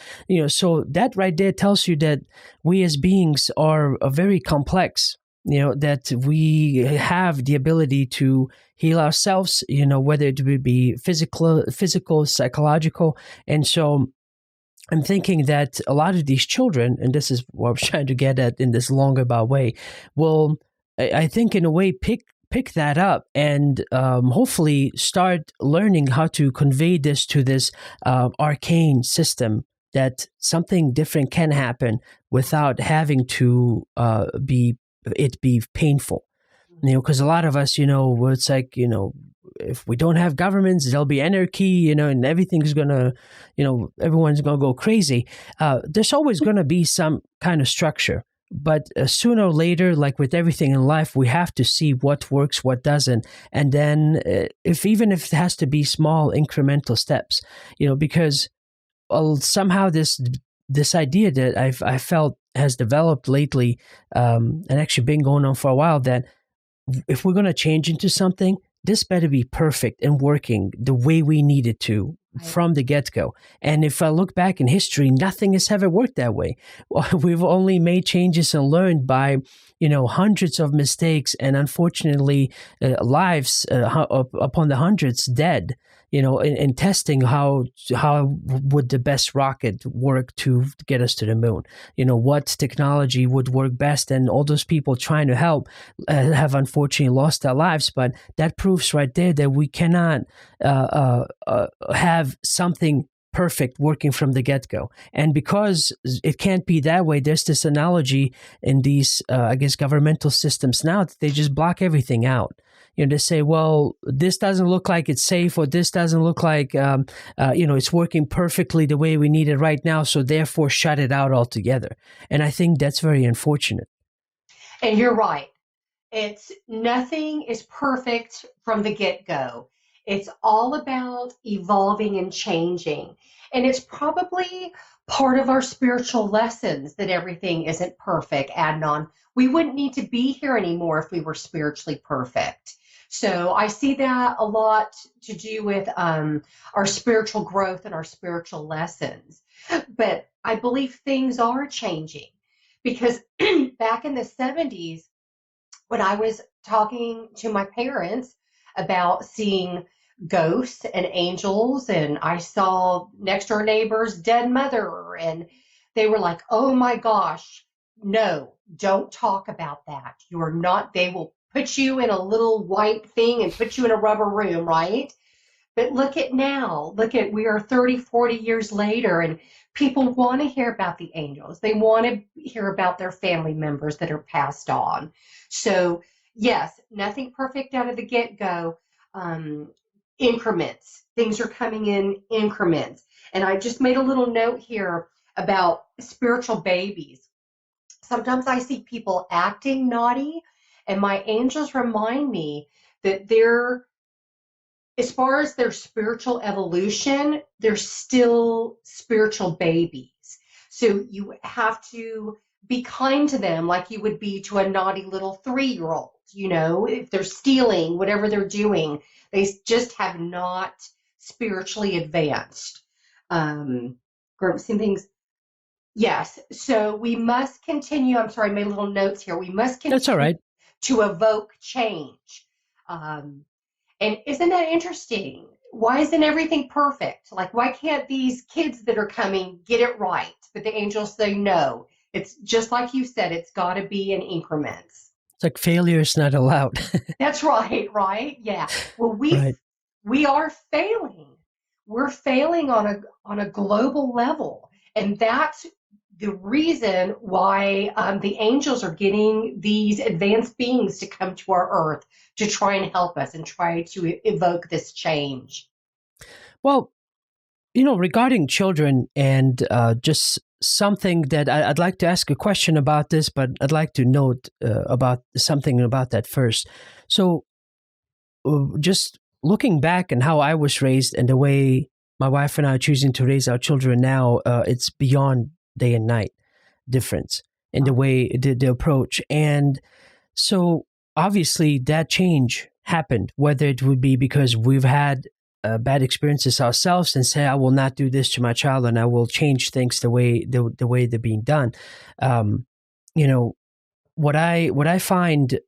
so that right there tells you that we as beings are very complex, that we have the ability to heal ourselves, whether it would be physical, psychological. And so I'm thinking that a lot of these children, and this is what I'm trying to get at in this longer way, will, I think, in a way, pick that up and hopefully start learning how to convey this to this arcane system, that something different can happen without having to be painful. Because a lot of us, where it's like, if we don't have governments, there'll be anarchy, and everything's gonna, everyone's gonna go crazy. There's always gonna be some kind of structure. But sooner or later, like with everything in life, we have to see what works, what doesn't. And then even if it has to be small incremental steps, because somehow this idea that I felt has developed lately, and actually been going on for a while, that if we're going to change into something, this better be perfect and working the way we need it to from the get-go. And if I look back in history, nothing has ever worked that way. We've only made changes and learned by, hundreds of mistakes, and unfortunately, lives upon the hundreds dead. In testing how would the best rocket work to get us to the moon? What technology would work best, and all those people trying to help have unfortunately lost their lives. But that proves right there that we cannot have something perfect working from the get-go. And because it can't be that way, there's this analogy in these I guess governmental systems now that they just block everything out. They say, well, this doesn't look like it's safe, or this doesn't look like it's working perfectly the way we need it right now, so therefore shut it out altogether. And I think that's very unfortunate. And you're right. Nothing is perfect from the get-go. It's all about evolving and changing. And it's probably part of our spiritual lessons that everything isn't perfect, Adnan. We wouldn't need to be here anymore if we were spiritually perfect. So I see that a lot to do with our spiritual growth and our spiritual lessons. But I believe things are changing because back in the 70s, when I was talking to my parents about seeing ghosts and angels, and I saw next door neighbor's dead mother, and they were like, oh my gosh, no, don't talk about that. You're not, they will put you in a little white thing and put you in a rubber room, right? But look at now, we are 30, 40 years later, and people want to hear about the angels. They want to hear about their family members that are passed on. So yes, nothing perfect out of the get-go. Increments. Things are coming in increments. And I just made a little note here about spiritual babies. Sometimes I see people acting naughty, and my angels remind me that as far as their spiritual evolution, they're still spiritual babies. So you have to be kind to them like you would be to a naughty little 3-year-old. If they're stealing, whatever they're doing, they just have not spiritually advanced. Some things. Yes. So we must continue. I'm sorry, I made little notes here. We must continue. That's all right. To evoke change. And isn't that interesting? Why isn't everything perfect? Like, why can't these kids that are coming get it right? But the angels say no. It's just like you said, it's got to be in increments. It's like failure is not allowed. That's right? Yeah. Well, we are failing. We're failing on a global level. And that's the reason why the angels are getting these advanced beings to come to our earth to try and help us and try to evoke this change. Well, regarding children and just something that I'd like to ask a question about this, but I'd like to note about something about that first. So just looking back and how I was raised and the way my wife and I are choosing to raise our children now, it's beyond day and night difference in the way the approach. And so obviously that change happened, whether it would be because we've had bad experiences ourselves and say, I will not do this to my child and I will change things the way they're being done. What I find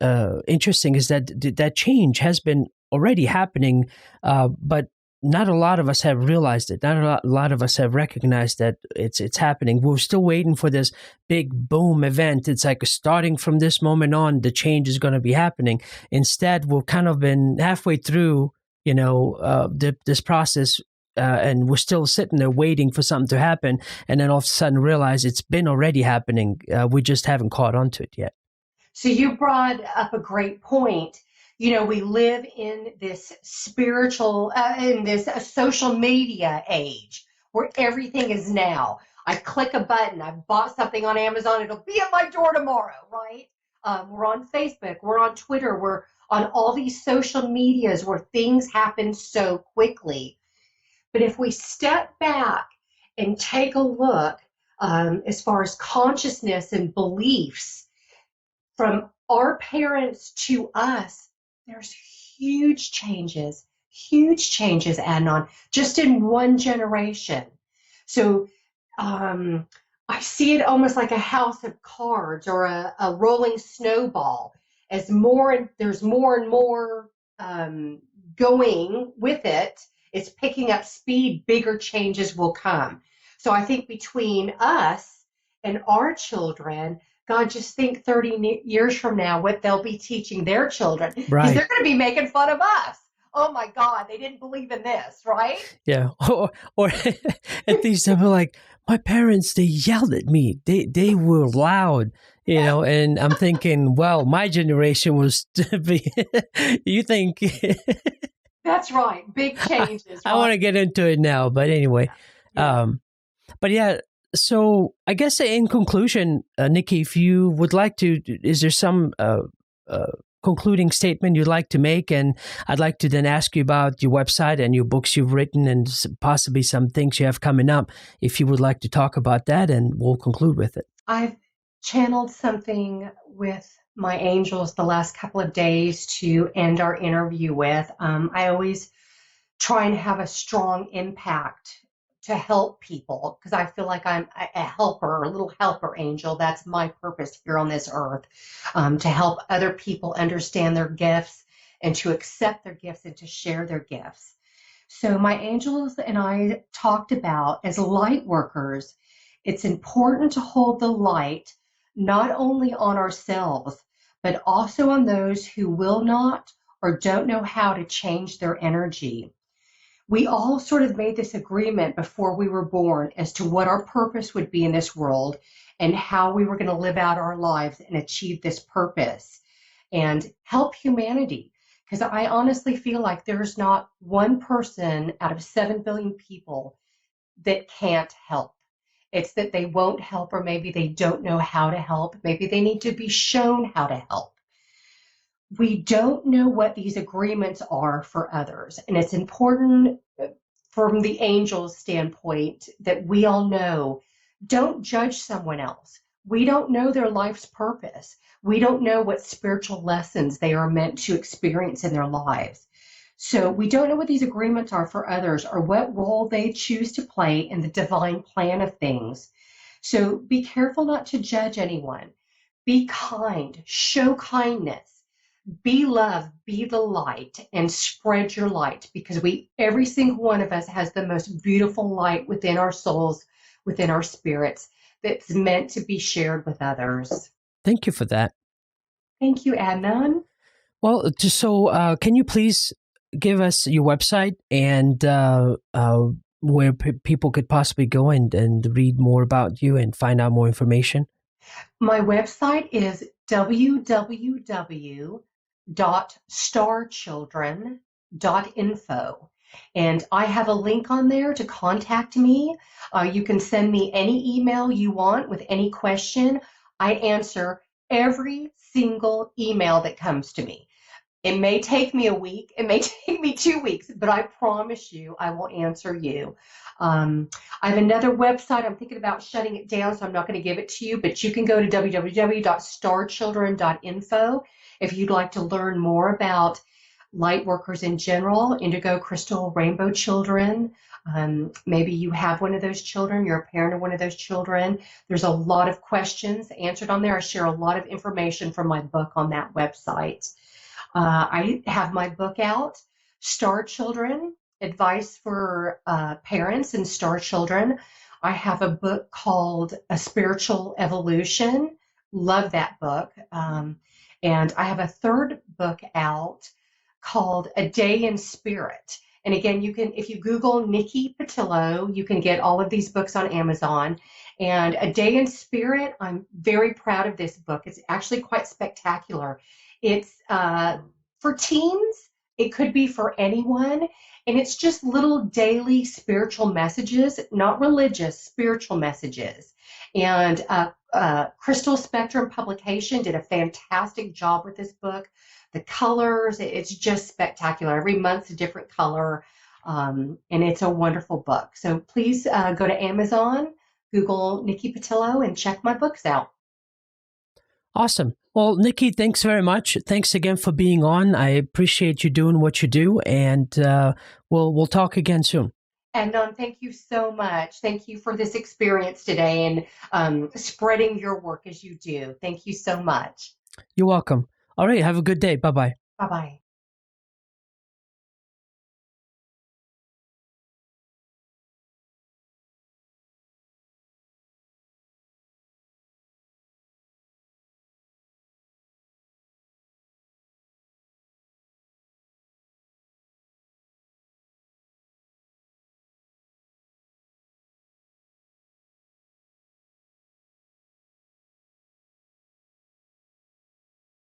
interesting is that change has been already happening, but not a lot of us have realized it. Not a lot of us have recognized that it's happening. We're still waiting for this big boom event. It's like starting from this moment on, the change is going to be happening. Instead, we've kind of been halfway through, this process, and we're still sitting there waiting for something to happen, and then all of a sudden realize it's been already happening. We just haven't caught on to it yet. So you brought up a great point. We live in this spiritual, in this social media age where everything is now. I click a button, I bought something on Amazon, it'll be at my door tomorrow, right? We're on Facebook, we're on Twitter, we're on all these social medias where things happen so quickly. But if we step back and take a look as far as consciousness and beliefs from our parents to us, there's huge changes, Adnan, just in one generation. So I see it almost like a house of cards or a rolling snowball. As there's more and more going with it, it's picking up speed, bigger changes will come. So I think between us and our children, God, just think 30 years from now what they'll be teaching their children. Because they're going to be making fun of us. oh my God, they didn't believe in this, right? Yeah. Or at least they'll be like, my parents, they yelled at me. They were loud, and I'm thinking, well, my generation was you think That's right. Big I, changes, I want right? to get into it now, but anyway. Yeah. But yeah, so I guess in conclusion, Nikki, if you would like to, is there some uh, concluding statement you'd like to make? And I'd like to then ask you about your website and your books you've written and possibly some things you have coming up. If you would like to talk about that, and we'll conclude with it. I've channeled something with my angels the last couple of days to end our interview with. I always try and have a strong impact to help people because I feel like I'm a helper, a little helper angel. That's my purpose here on this earth, to help other people understand their gifts and to accept their gifts and to share their gifts. So my angels and I talked about as light workers, it's important to hold the light not only on ourselves, but also on those who will not or don't know how to change their energy. We all sort of made this agreement before we were born as to what our purpose would be in this world and how we were going to live out our lives and achieve this purpose and help humanity. Because I honestly feel like there's not one person out of 7 billion people that can't help. It's that they won't help, or maybe they don't know how to help. Maybe they need to be shown how to help. We don't know what these agreements are for others. And it's important from the angel's standpoint that we all know, don't judge someone else. We don't know their life's purpose. We don't know what spiritual lessons they are meant to experience in their lives. So we don't know what these agreements are for others or what role they choose to play in the divine plan of things. So be careful not to judge anyone. Be kind, show kindness. Be love, be the light, and spread your light because every single one of us has the most beautiful light within our souls, within our spirits, that's meant to be shared with others. Thank you for that. Thank you, Adnan. Well, can you please give us your website and where people could possibly go and read more about you and find out more information? My website is www.starchildren.info. And I have a link on there to contact me. You can send me any email you want with any question. I answer every single email that comes to me. It may take me a week, it may take me 2 weeks, but I promise you I will answer you. I have another website. I'm thinking about shutting it down, so I'm not going to give it to you, but you can go to www.starchildren.info if you'd like to learn more about light workers in general, indigo, crystal, rainbow children. Maybe you have one of those children, you're a parent of one of those children. There's a lot of questions answered on there. I share a lot of information from my book on that website. I have my book out, Star Children, Advice for Parents and Star Children. I have a book called A Spiritual Evolution. Love that book. And I have a third book out called A Day in Spirit. And again, if you Google Nikki Pattillo, you can get all of these books on Amazon. And A Day in Spirit, I'm very proud of this book. It's actually quite spectacular. It's for teens. It could be for anyone. And it's just little daily spiritual messages, not religious, spiritual messages. And Crystal Spectrum Publication did a fantastic job with this book. The colors, it's just spectacular. Every month's a different color. And it's a wonderful book. So please go to Amazon, Google Nikki Pattillo, and check my books out. Awesome. Well, Nikki, thanks very much. Thanks again for being on. I appreciate you doing what you do, and we'll talk again soon. And thank you so much. Thank you for this experience today and spreading your work as you do. Thank you so much. You're welcome. All right. Have a good day. Bye-bye. Bye-bye.